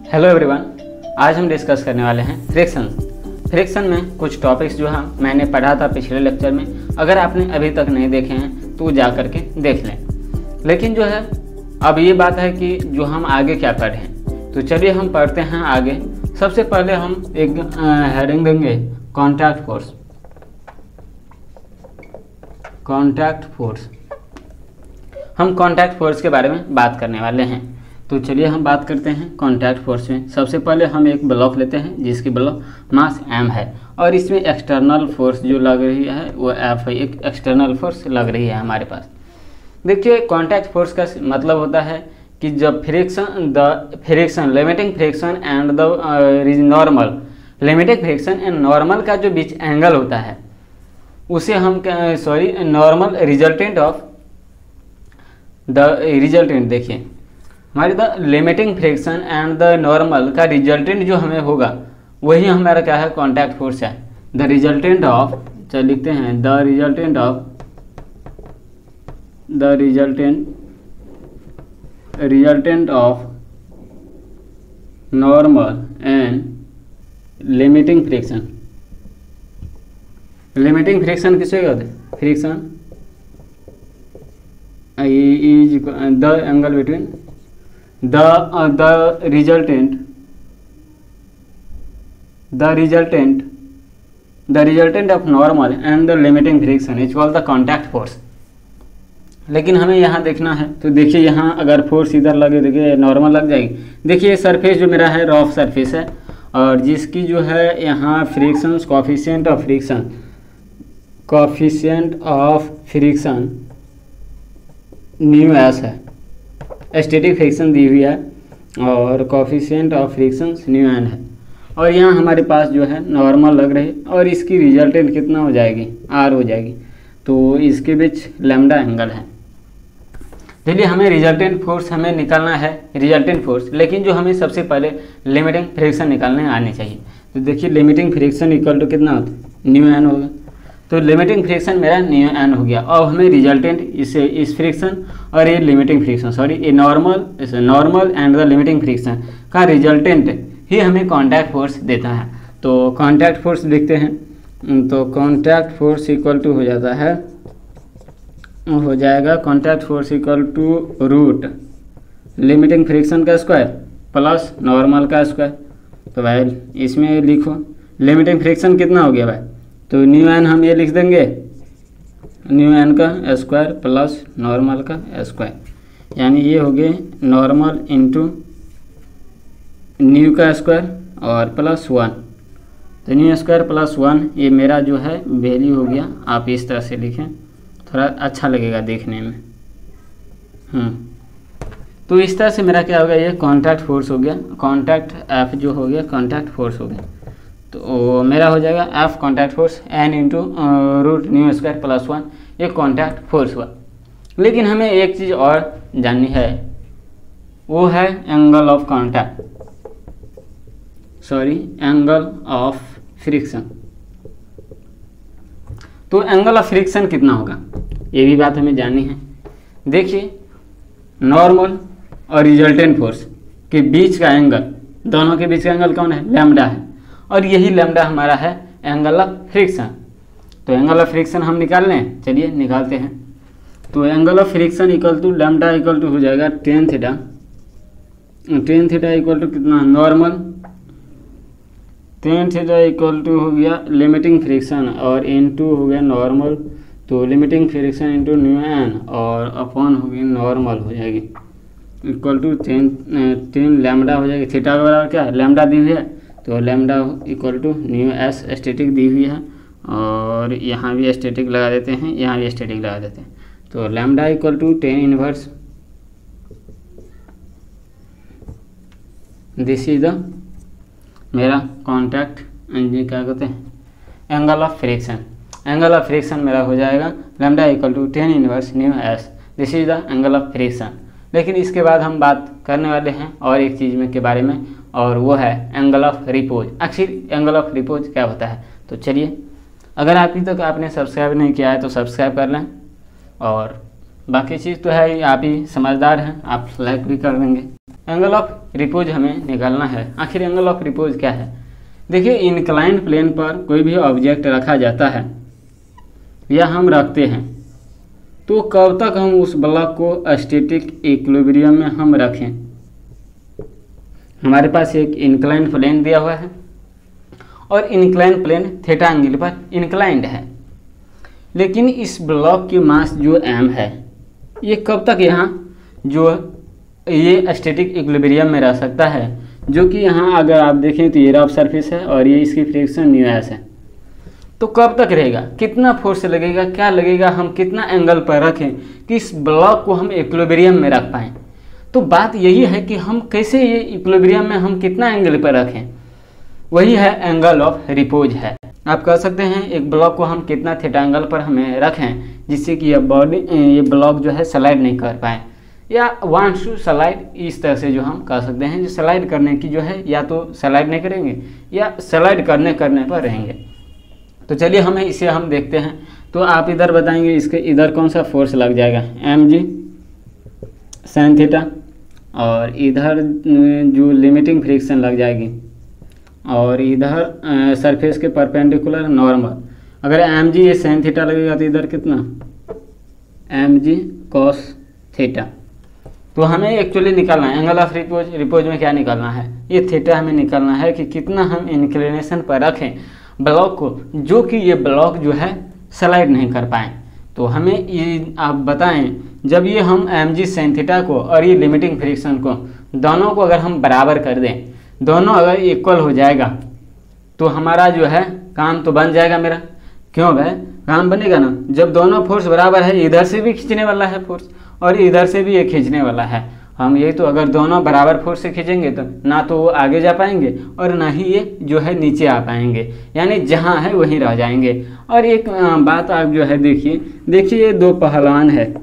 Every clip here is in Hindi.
हेलो एवरीवन, आज हम डिस्कस करने वाले हैं फ्रिक्शन। फ्रिक्शन में कुछ टॉपिक्स जो है मैंने पढ़ा था पिछले लेक्चर में। अगर आपने अभी तक नहीं देखे हैं तो जा करके देख लें। लेकिन जो है अब ये बात है कि जो हम आगे क्या पढ़ें, तो चलिए हम पढ़ते हैं आगे। सबसे पहले हम एक हेडिंग देंगे कॉन्टैक्ट फोर्स। कॉन्टैक्ट फोर्स, हम कॉन्टैक्ट फोर्स के बारे में बात करने वाले हैं। तो चलिए हम बात करते हैं कॉन्टैक्ट फोर्स में। सबसे पहले हम एक ब्लॉक लेते हैं जिसकी ब्लॉक मास m है और इसमें एक्सटर्नल फोर्स जो लग रही है वो F है। एक एक्सटर्नल फोर्स लग रही है हमारे पास। देखिए कॉन्टैक्ट फोर्स का मतलब होता है कि जब friction limiting friction and the normal limiting friction and normal का जो बीच एंगल होता है उसे हम normal resultant of the resultant. देखिए हमारी the limiting friction and the normal का रिजल्टेंट जो हमें होगा वही हमारा क्या है, कॉन्टैक्ट फोर्स है। द रिजल्टेंट ऑफ, चल लिखते हैं the resultant of normal and limiting friction. Limiting friction किससे कहते हैं? Friction is the angle between the resultant of normal and the limiting friction is called the contact force। लेकिन हमें यहाँ देखना है तो देखिए यहाँ अगर फोर्स इधर लगे, देखिए नॉर्मल लग जाएगी। देखिए सरफेस जो मेरा है रफ सरफेस है और जिसकी जो है यहाँ friction coefficient of friction mu S है। स्टैटिक फ्रिक्शन दी हुई है और coefficient of friction mu N है और यहाँ हमारे पास जो है नॉर्मल लग रही और इसकी रिजल्टेंट कितना हो जाएगी, आर हो जाएगी। तो इसके बीच लैम्डा एंगल है। चलिए हमें रिजल्टेंट फोर्स हमें निकालना है, रिजल्टेंट फोर्स। लेकिन जो हमें सबसे पहले लिमिटिंग फ्रिक्शन निकालने आनी चाहिए। तो देखिए लिमिटिंग फ्रिक्शन इक्वल टू कितना होता है, न्यू एन होगा। तो लिमिटिंग फ्रिक्शन मेरा न्यू एन हो गया और हमें रिजल्टेंट इस फ्रिक्शन और ये लिमिटिंग फ्रिक्शन ये normal and the limiting friction का रिजल्टेंट ही हमें कॉन्टैक्ट फोर्स देता है। तो कॉन्टैक्ट फोर्स लिखते हैं। तो कॉन्टैक्ट फोर्स इक्वल टू हो जाएगा contact force equal to root limiting friction का स्क्वायर प्लस नॉर्मल का स्क्वायर। तो भाई इसमें लिखो लिमिटिंग फ्रिक्शन कितना हो गया भाई, तो न्यू एन हम ये लिख देंगे, न्यू एन का स्क्वायर प्लस नॉर्मल का स्क्वायर, यानी ये हो गए नॉर्मल इंटू न्यू का स्क्वायर और प्लस 1। तो न्यू स्क्वायर प्लस 1 ये मेरा जो है वैल्यू हो गया। आप इस तरह से लिखें, थोड़ा अच्छा लगेगा देखने में। तो इस तरह से मेरा क्या हो गया, ये कॉन्टैक्ट फोर्स हो गया। कॉन्टैक्ट एफ जो हो गया कॉन्टैक्ट फोर्स हो गया। तो मेरा हो जाएगा F contact force N into root mu square plus 1, ये कॉन्टैक्ट फोर्स हुआ। लेकिन हमें एक चीज़ और जाननी है, वो है angle of contact, angle of friction. तो एंगल ऑफ फ्रिक्शन कितना होगा ये भी बात हमें जाननी है। देखिए नॉर्मल और रिजल्टेंट फोर्स के बीच का एंगल, दोनों के बीच का एंगल कौन है, लैम्डा है और यही लैम्डा हमारा है एंगल ऑफ फ्रिक्शन। तो एंगल ऑफ फ्रिक्शन हम निकाल लें, चलिए निकालते हैं। तो angle of friction equal to lambda equal to हो जाएगा टेन थीटा इक्वल टू कितना, normal. Tan theta equal to हो गया लिमिटिंग फ्रिक्शन और इनटू हो गया नॉर्मल। तो limiting friction into mu N और अपॉन हो गई नॉर्मल हो जाएगी इक्वल टू टेन लैम्डा हो जाएगी। थीटा का बराबर क्या है, लैम्डा दी हुई है, तो lambda equal to mu s static दी हुई है और यहाँ भी स्टैटिक लगा देते हैं, यहाँ भी स्टैटिक लगा देते हैं। तो lambda equal to 10 inverse, this is the मेरा कॉन्टैक्ट क्या कहते हैं, angle of friction. Angle of friction मेरा हो जाएगा lambda equal to 10 inverse mu s, this is the angle of friction. लेकिन इसके बाद हम बात करने वाले हैं और एक चीज़ में के बारे में, और वो है एंगल ऑफ रिपोज। आखिर एंगल ऑफ रिपोज क्या होता है, तो चलिए अगर अभी तक आपने सब्सक्राइब नहीं किया है तो सब्सक्राइब कर लें और बाकी चीज़ तो है आप ही समझदार हैं, आप लाइक भी कर देंगे। एंगल ऑफ रिपोज हमें निकालना है। आखिर एंगल ऑफ रिपोज क्या है? देखिए, इंक्लाइंड प्लेन पर कोई भी ऑब्जेक्ट रखा जाता है या हम रखते हैं, तो कब तक हम उस ब्लॉक को स्टैटिक इक्विलिब्रियम में हम रखें। हमारे पास एक इंक्लाइंड प्लेन दिया हुआ है और इंक्लाइंड प्लेन थीटा एंगल पर इंक्लाइंड है, लेकिन इस ब्लॉक की मास जो m है, ये कब तक यहाँ जो ये स्टैटिक इक्विलिब्रियम में रह सकता है, जो कि यहाँ अगर आप देखें तो ये रफ सरफेस है और ये इसकी फ्रिक्शन न्यू एस है। तो कब तक रहेगा, कितना फोर्स लगेगा, क्या लगेगा, हम कितना एंगल पर रखें कि इस ब्लॉक को हम इक्विलिब्रियम में रख पाएँ। तो बात यही है कि हम कैसे ये इक्विलिब्रियम में हम कितना एंगल पर रखें, वही है एंगल ऑफ रिपोज है। आप कह सकते हैं एक ब्लॉक को हम कितना थीटा एंगल पर हमें रखें जिससे कि ये ब्लॉक जो है स्लाइड नहीं कर पाए या वांट्स टू स्लाइड, इस तरह से जो हम कह सकते हैं जो स्लाइड करने की जो है या तो स्लाइड नहीं करेंगे या स्लाइड करने पर रहेंगे। तो चलिए हमें इसे हम देखते हैं। तो आप इधर बताएंगे इसके इधर कौन सा फोर्स लग जाएगा, mg sin थीटा, और इधर जो लिमिटिंग फ्रिक्शन लग जाएगी, और इधर सरफेस के परपेंडिकुलर नॉर्मल। अगर mg ये sin थीटा लगेगा तो इधर कितना mg cos थीटा। तो हमें एक्चुअली निकालना है एंगल ऑफ रिपोज। रिपोज में क्या निकालना है, ये थीटा हमें निकालना है कि कितना हम इंक्लिनेशन पर रखें ब्लॉक को, जो कि ये ब्लॉक जो है स्लाइड नहीं कर पाएँ। तो हमें ये आप बताएं, जब ये हम mg sin थीटा को और ये लिमिटिंग फ्रिक्शन को दोनों को अगर हम बराबर कर दें, दोनों अगर इक्वल हो जाएगा तो हमारा जो है काम तो बन जाएगा मेरा। क्यों भाई, काम बनेगा ना, जब दोनों फोर्स बराबर है, इधर से भी खींचने वाला है फोर्स और इधर से भी ये खींचने वाला है। हम ये तो अगर दोनों बराबर फोर्स से खींचेंगे तो ना तो वो आगे जा पाएंगे और ना ही ये जो है नीचे आ पाएंगे, यानी जहाँ है वहीं रह जाएंगे। और एक बात आप जो है देखिए ये दो पहलवान है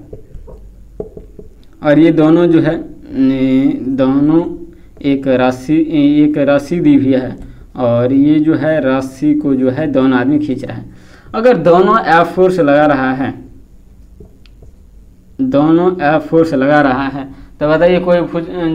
और ये दोनों जो है दोनों एक राशि दी हुई है और ये जो है राशि को जो है दोनों आदमी खींच रहा है। अगर दोनों एफ फोर्स लगा रहा है, तो बताइए कोई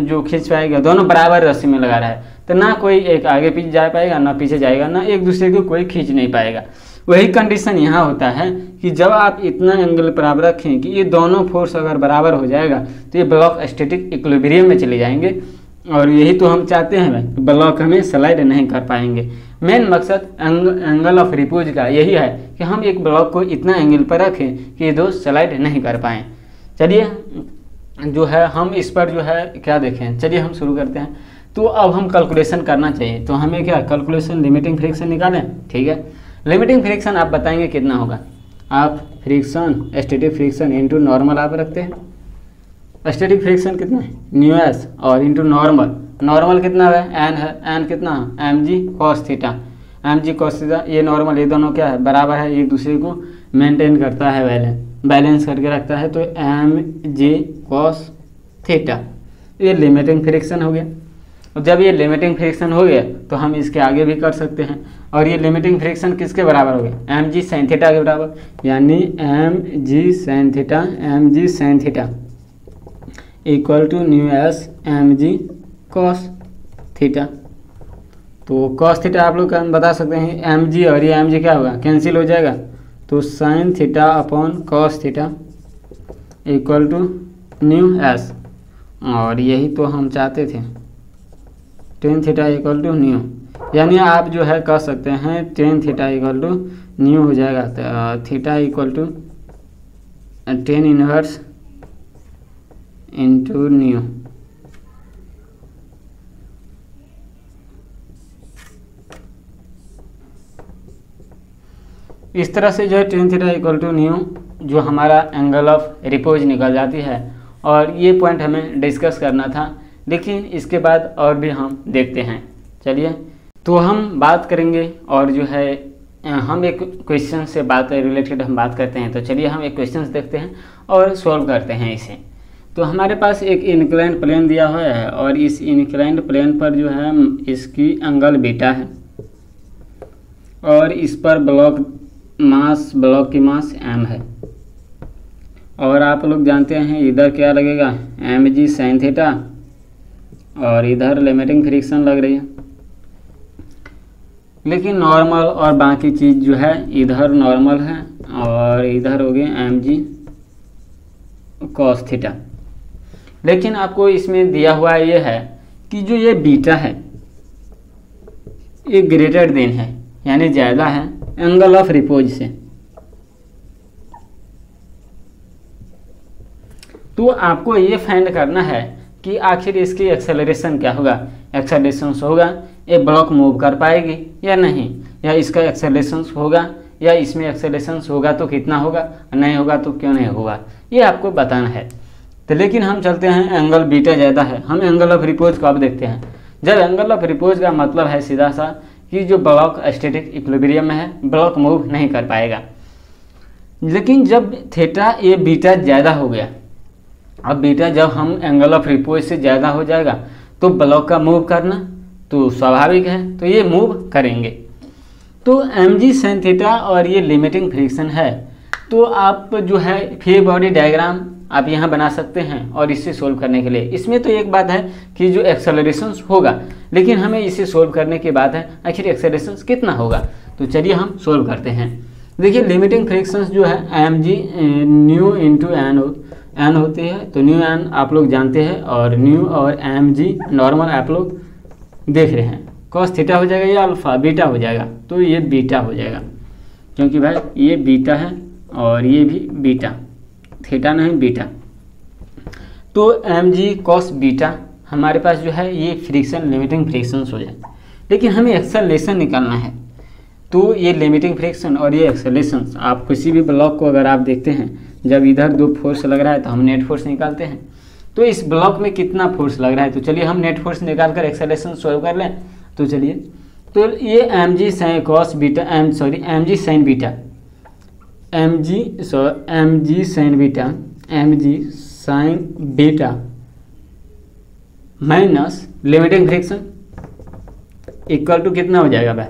जो खींच पाएगा, दोनों बराबर रस्सी में लगा रहा है तो ना कोई एक आगे पीछे जा पाएगा ना पीछे जाएगा, ना एक दूसरे को कोई खींच नहीं पाएगा। वही कंडीशन यहाँ होता है कि जब आप इतना एंगल बराबर रखें कि ये दोनों फोर्स अगर बराबर हो जाएगा तो ये ब्लॉक स्टैटिक इक्विलिब्रियम में चले जाएंगे, और यही तो हम चाहते हैं भाई, ब्लॉक हमें स्लाइड नहीं कर पाएंगे। मेन मकसद एंगल ऑफ रिपोज का यही है कि हम एक ब्लॉक को इतना एंगल पर रखें कि ये दो स्लाइड नहीं कर पाएँ। चलिए जो है हम इस पर जो है क्या देखें, चलिए हम शुरू करते हैं। तो अब हम कैलकुलेशन करना चाहिए, तो हमें क्या कैलकुलेशन लिमिटिंग फ्रिक्शन निकालें। ठीक है, लिमिटिंग फ्रिक्शन आप बताएंगे कितना होगा। आप friction static friction into normal आप रखते हैं। स्टैटिक फ्रिक्शन कितना है न्यू एस और इंटू नॉर्मल कितना है एन है, एन कितना है mg cos थीटा, ये नॉर्मल, ये दोनों क्या है बराबर है, एक दूसरे को मेंटेन करता है, बैलेंस करके रखता है। तो mg cos थीटा ये लिमिटिंग फ्रिक्शन हो गया। और जब ये लिमिटिंग फ्रिक्शन हो गया तो हम इसके आगे भी कर सकते हैं, और ये लिमिटिंग फ्रिक्शन किसके बराबर हो गया mg sin थीटा के बराबर, यानी mg sin theta equal to mu s mg cos theta. तो cos थीटा आप लोग बता सकते हैं mg और ये mg क्या होगा, कैंसिल हो जाएगा, तो sin theta upon cos theta equal to mu s, और यही तो हम चाहते थे, tan theta equal to mu, यानी आप जो है कह सकते हैं tan theta equal to mu हो जाएगा। तो theta equal to tan inverse into mu. इस तरह से जो है tan theta equal to mu जो हमारा एंगल ऑफ रिपोज निकल जाती है, और ये पॉइंट हमें डिस्कस करना था, लेकिन इसके बाद और भी हम देखते हैं। चलिए तो हम बात करेंगे, और जो है हम एक क्वेश्चन से रिलेटेड हम बात करते हैं। तो चलिए हम एक क्वेश्चन देखते हैं और सॉल्व करते हैं इसे। तो हमारे पास एक इंक्लाइंड प्लेन दिया हुआ है और इस इंक्लाइंड प्लेन पर जो है इसकी एंगल बीटा है और इस पर ब्लॉक की मास m है, और आप लोग जानते हैं इधर क्या लगेगा mg sin थीटा और इधर लिमिटिंग फ्रिक्शन लग रही है, लेकिन नॉर्मल और बाकी चीज़ जो है इधर नॉर्मल है और इधर हो गया mg cos थीटा। लेकिन आपको इसमें दिया हुआ ये है कि जो ये बीटा है ये ग्रेटर देन है, यानी ज़्यादा है एंगल ऑफ रिपोज से। तो आपको ये फाइंड करना है कि आखिर इसकी एक्सेलरेशन क्या होगा। एक्सेलरेशन होगा ये ब्लॉक मूव कर पाएगी या नहीं, या इसका एक्सेलरेशन होगा या इसमें एक्सेलरेशन होगा तो कितना होगा, नहीं होगा तो क्यों नहीं होगा, ये आपको बताना है। तो लेकिन हम चलते हैं एंगल बीटा ज़्यादा है, हम एंगल ऑफ रिपोज कब देखते हैं, जब एंगल ऑफ रिपोज का मतलब है सीधा सा कि जो ब्लॉक स्टैटिक इक्विलिब्रियम में है, ब्लॉक मूव नहीं कर पाएगा। लेकिन जब थीटा ये बीटा ज़्यादा हो गया, अब बीटा जब हम एंगल ऑफ रिपोज से ज़्यादा हो जाएगा तो ब्लॉक का मूव करना तो स्वाभाविक है, तो ये मूव करेंगे। तो mg sin थीटा और ये लिमिटिंग फ्रिक्शन है, तो आप जो है फ्री बॉडी डायग्राम आप यहाँ बना सकते हैं। और इससे सोल्व करने के लिए इसमें तो एक बात है कि जो एक्सेलरेशन होगा, लेकिन हमें इसे सोल्व करने की बात है आखिर एक्सेलरेशन कितना होगा। तो चलिए हम सोल्व करते हैं। देखिए लिमिटिंग फ्रिक्शन जो है mg न्यू इंटू एन होती है, तो न्यू एन आप लोग जानते हैं, और न्यू और mg नॉर्मल आप लोग देख रहे हैं। cos थीटा हो जाएगा या अल्फा बीटा हो जाएगा, तो ये बीटा हो जाएगा, क्योंकि भाई ये बीटा है और ये भी बीटा, थीटा नहीं बीटा। तो mg cos बीटा हमारे पास जो है ये फ्रिक्शन लिमिटिंग फ्रिक्शन हो जाए। लेकिन हमें एक्सेलरेशन निकालना है, तो ये लिमिटिंग फ्रिक्शन और ये एक्सेलरेशन, आप किसी भी ब्लॉक को अगर आप देखते हैं, जब इधर दो फोर्स लग रहा है तो हम नेट फोर्स निकालते हैं, तो इस ब्लॉक में कितना फोर्स लग रहा है। तो चलिए हम नेट फोर्स निकाल कर एक्सेलरेशन सॉल्व कर लें। तो चलिए, तो ये mg sin cos beta mg sin beta mg sin beta minus limiting friction equal to कितना हो जाएगा भाई,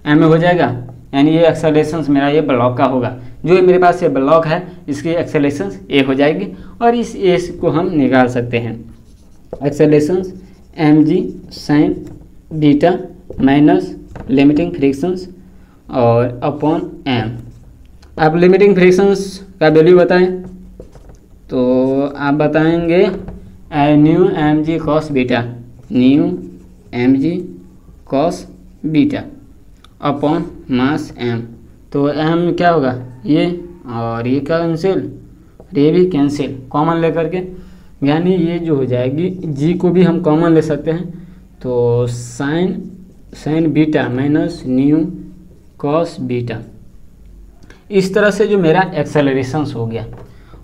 m में हो जाएगा, यानी ये एक्सेलरेशन मेरा ये ब्लॉक का होगा। जो मेरे पास ये ब्लॉक है इसकी एक्सेलरेशन a हो जाएगी, और इस a को हम निकाल सकते हैं। Acceleration mg sin beta minus limiting frictions और अपॉन m। आप लिमिटिंग फ्रिक्शंस का वैल्यू बताएं, तो आप बताएंगे new mg cos beta, new mg cos beta upon mass m। तो m क्या होगा ये, और ये कैंसिल, ये भी कैंसिल, कॉमन लेकर के, यानी ये जो हो जाएगी g को भी हम कॉमन ले सकते हैं। तो sign beta minus mu cos beta, इस तरह से जो मेरा एक्सेलरेशन हो गया,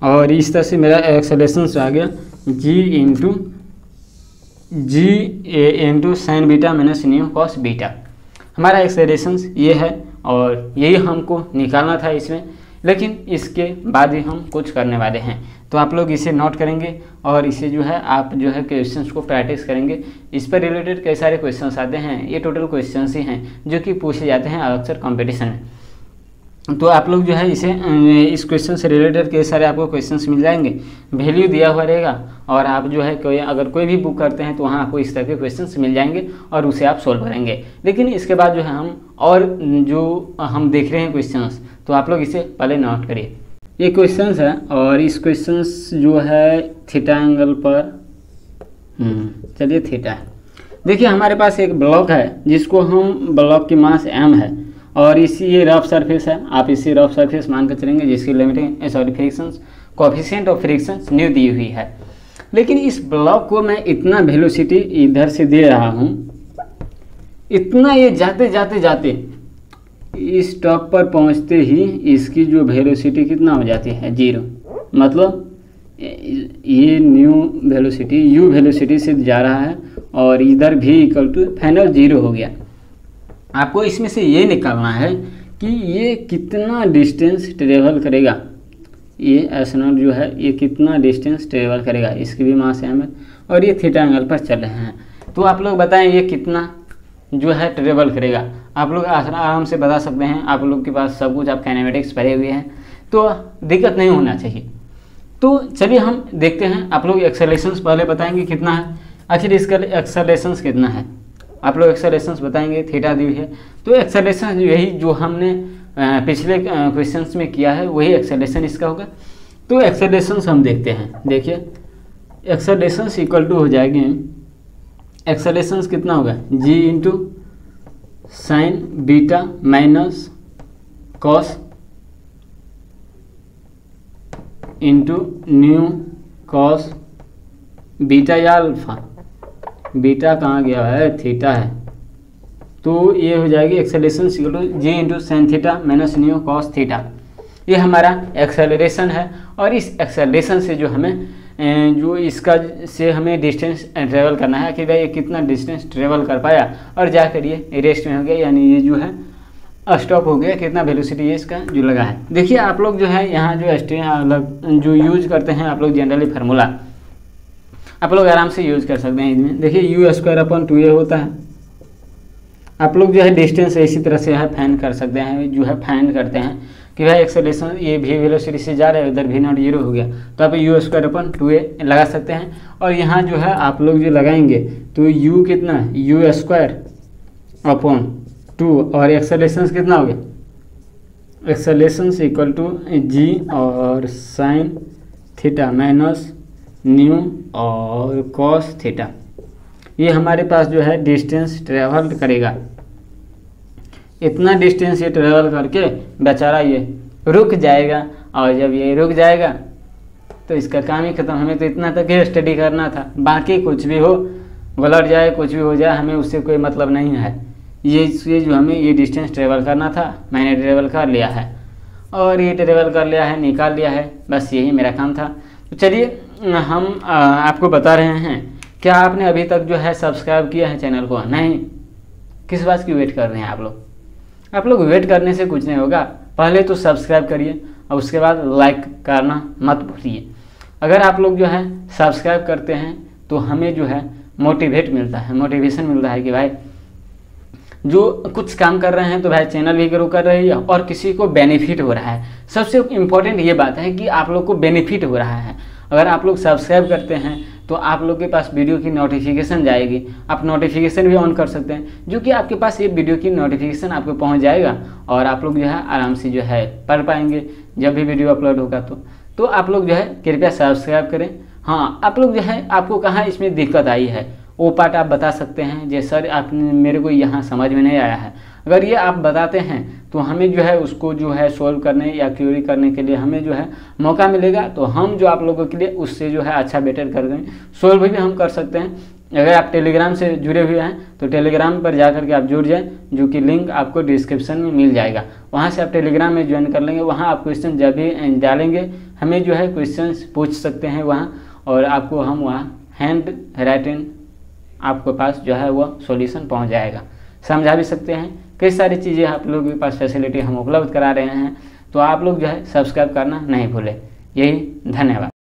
और इस तरह से मेरा एक्सेलरेशन आ गया g into sine beta minus mu cos beta. हमारा एक्सेलरेशन ये है और यही हमको निकालना था इसमें, लेकिन इसके बाद ही हम कुछ करने वाले हैं। तो आप लोग इसे नोट करेंगे और इसे जो है आप जो है क्वेश्चंस को प्रैक्टिस करेंगे। इस पर रिलेटेड कई सारे क्वेश्चंस आते हैं, ये टोटल क्वेश्चंस ही हैं जो कि पूछे जाते हैं अक्सर कंपटीशन में। तो आप लोग जो है इसे इस क्वेश्चन से रिलेटेड कई सारे आपको क्वेश्चंस मिल जाएंगे, वैल्यू दिया हुआ रहेगा, और आप जो है अगर कोई भी बुक करते हैं तो वहाँ आपको इस तरह के क्वेश्चंस मिल जाएंगे और उसे आप सोल्व करेंगे। लेकिन इसके बाद जो है हम और जो हम देख रहे हैं क्वेश्चंस, तो आप लोग इसे पहले नोट करिए। ये क्वेश्चंस है और इस क्वेश्चंस जो है थीटा एंगल पर, चलिए थीटा है। देखिए हमारे पास एक ब्लॉक है जिसको हम ब्लॉक की मास m है, और इसी ये रफ सरफेस है, आप इसी रफ सरफेस मान कर चलेंगे, जिसकी limiting friction coefficient of friction mu दी हुई है। लेकिन इस ब्लॉक को मैं इतना वेलोसिटी इधर से दे रहा हूँ, इतना ये जाते जाते जाते इस टॉप पर पहुँचते ही इसकी जो वेलोसिटी कितना हो जाती है, 0। मतलब ये न्यू वेलोसिटी u वेलोसिटी से जा रहा है और इधर v इक्वल टू फाइनल 0 हो गया। आपको इसमें से ये निकालना है कि ये कितना डिस्टेंस ट्रेवल करेगा, ये एस्ट्रोनॉट जो है ये कितना डिस्टेंस ट्रेवल करेगा, इसकी भी मास m है और ये थीटा एंगल पर चल रहे हैं। तो आप लोग बताएं ये कितना जो है ट्रेवल करेगा। आप लोग आराम से बता सकते हैं, आप लोग के पास सब कुछ आप काइनेमेटिक्स पढ़े हुए हैं, तो दिक्कत नहीं होना चाहिए। तो चलिए हम देखते हैं, आप लोग एक्सेलरेशन पहले बताएंगे कितना है। आखिर इसका एक्सेलरेशंस कितना है, आप लोग एक्सेलरेशंस बताएंगे, थीटा दी हुई है। तो एक्सेलरेशन यही जो हमने पिछले क्वेश्चंस में किया है वही एक्सेलरेशन इसका होगा। तो एक्सेलरेशंस हम देखते हैं, देखिए एक्सेलरेशंस इक्वल टू हो जाएगी, एक्सेलरेशंस कितना होगा, g into sine beta minus cos into mu cos beta या अल्फा, बीटा कहाँ गया है, थीटा है। तो ये हो जाएगी acceleration equal to g into sine theta minus mu cos theta. ये हमारा एक्सेलरेशन है। और इस एक्सेलरेशन से जो हमें जो इसका से हमें डिस्टेंस ट्रेवल करना है कि भाई ये कितना डिस्टेंस ट्रेवल कर पाया और जाकर ये रेस्ट में हो गया, यानी ये जो है स्टॉप हो गया, कितना वेलोसिटी है इसका जो लगा है। देखिए आप लोग जो है यहाँ जो यूज करते हैं आप लोग जनरली फार्मूला आप लोग आराम से यूज कर सकते हैं इसमें। देखिए यू स्क्वायर अपॉन 2a होता है। आप लोग जो है डिस्टेंस इसी तरह से है फाइंड कर सकते हैं, जो है फाइंड करते हैं कि भाई एक्सेलरेशन ये भी वेलोसिटी से जा रहा है, उधर v0 0 हो गया, तो आप यू स्क्वायर अपॉन 2a लगा सकते हैं। और यहाँ जो है आप लोग जो लगाएंगे तो u कितना है, यू स्क्वायर अपॉन 2 और एक्सेलरेशन कितना हो गया, एक्सेलरेशन इक्वल टू जी और साइन थीटा माइनस न्यू और कॉस थीटा। ये हमारे पास जो है डिस्टेंस ट्रेवल करेगा, इतना डिस्टेंस ये ट्रेवल करके बेचारा ये रुक जाएगा। और जब ये रुक जाएगा तो इसका काम ही खत्म। हमें तो इतना तक ही स्टडी करना था, बाकी कुछ भी हो, गलत जाए कुछ भी हो जाए, हमें उससे कोई मतलब नहीं है। ये जो हमें ये डिस्टेंस ट्रेवल करना था मैंने ट्रेवल कर लिया है, और ये ट्रेवल कर लिया है, निकाल लिया है, बस यही मेरा काम था। तो चलिए हम आपको बता रहे हैं, क्या आपने अभी तक जो है सब्सक्राइब किया है चैनल को? नहीं, किस बात की वेट कर रहे हैं आप लोग? आप लोग वेट करने से कुछ नहीं होगा, पहले तो सब्सक्राइब करिए और उसके बाद लाइक करना मत भूलिए। अगर आप लोग जो है सब्सक्राइब करते हैं तो हमें जो है मोटिवेट मिलता है, मोटिवेशन मिलता है कि भाई जो कुछ काम कर रहे हैं तो भाई चैनल भी ग्रो कर रही है और किसी को बेनिफिट हो रहा है। सबसे इम्पोर्टेंट ये बात है कि आप लोग को बेनिफिट हो रहा है। अगर आप लोग सब्सक्राइब करते हैं तो आप लोग के पास वीडियो की नोटिफिकेशन जाएगी, आप नोटिफिकेशन भी ऑन कर सकते हैं, जो कि आपके पास ये वीडियो की नोटिफिकेशन आपको पहुंच जाएगा और आप लोग जो है आराम से जो है पढ़ पाएंगे जब भी वीडियो अपलोड होगा। तो आप लोग जो है कृपया सब्सक्राइब करें। हाँ, आप लोग जो है आपको कहाँ इसमें दिक्कत आई है वो पार्ट आप बता सकते हैं, जे सर आपने मेरे को यहाँ समझ में नहीं आया है। अगर ये आप बताते हैं तो हमें जो है उसको जो है सोल्व करने या क्यूरी करने के लिए हमें जो है मौका मिलेगा, तो हम जो आप लोगों के लिए उससे जो है अच्छा बेटर कर देंगे, सोल्व भी हम कर सकते हैं। अगर आप टेलीग्राम से जुड़े हुए हैं तो टेलीग्राम पर जा करके आप जुड़ जाएं, जो कि लिंक आपको डिस्क्रिप्शन में मिल जाएगा। वहाँ से आप टेलीग्राम में ज्वाइन कर लेंगे, वहाँ आप क्वेश्चन जब भी डालेंगे हमें जो है क्वेश्चन पूछ सकते हैं वहाँ, और आपको हम वहाँ हैंड राइटिंग आपके पास जो है वो सॉल्यूशन पहुंच जाएगा। समझा भी सकते हैं, कई सारी चीज़ें आप लोगों के पास फैसिलिटी हम उपलब्ध करा रहे हैं। तो आप लोग जो है सब्सक्राइब करना नहीं भूलें। यही, धन्यवाद।